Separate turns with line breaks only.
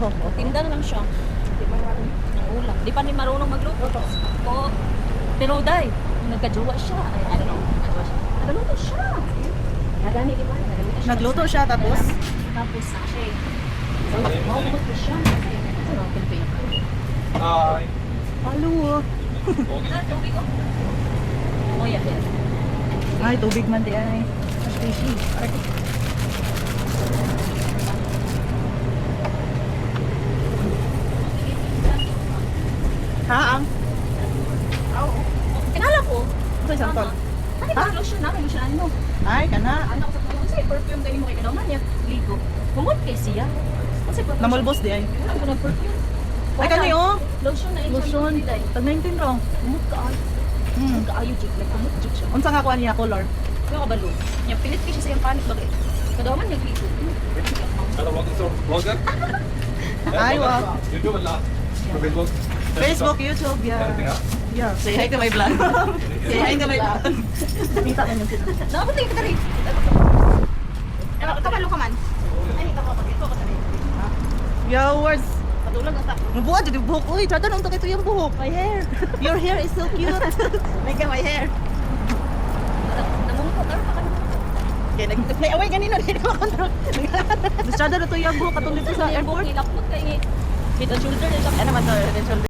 Tinda na lang siya. Ng ulam. Di pa ni marunong magluto. Oo. Pero day, nagkajowa siya. Ay, I don't know. Nagluto siya. Nagani, di ba?
Nagluto siya tapos?
Tapos na siya. Mauumot ko siya. Ano, pinipin ko.
Halo.
Tubig ko. Oh, yeah.
Ay, tubig man di ay. Fishy. Ha, ang?
Kinala ko.
Ito isang ton.
Ano ba lotion na? May lotion ano?
Ay, kana.
Ano sa pagkakas? Kasi perfume kayo mo kay kanaman niya. Ligo. Humot kay siya. Kasi perfume.
Namulbos di ay.
Wala ko ng perfume.
Ay, kani oh.
Lotion na
Lotion. Tag 19 ro.
Humot ka ay. Humot ka ayo jik. Humot jik siya.
Unsa nga kuan niya color?
Kaya kabalo. Niya pilit kayo siya sa iyang panik bagay. Kadaman niya ligo.
Hello, welcome to vlogger.
Ay, wow.
YouTube and Facebook.
Facebook, YouTube, yeah.
Anything else?
Yeah. Say hi to my vlog. Say hi to my vlog. Nakita mo yung sila.
Nakapunta yung katari. Ano, kabalo ka man. Ay, ito ko. Ito ko katari.
Viewers.
Patulang ang tako.
Mabuhat yung buhok. Uy, tata nung ito yung buhok.
My hair.
Your hair is so cute.
Like my hair. Namumukot ka pa ka.
Okay, nag-play away ganino. Hindi ko control. Distrada na to yung buhok katong dito sa airport.
Ilapot ka ini. Head and shoulder.
Ano naman to?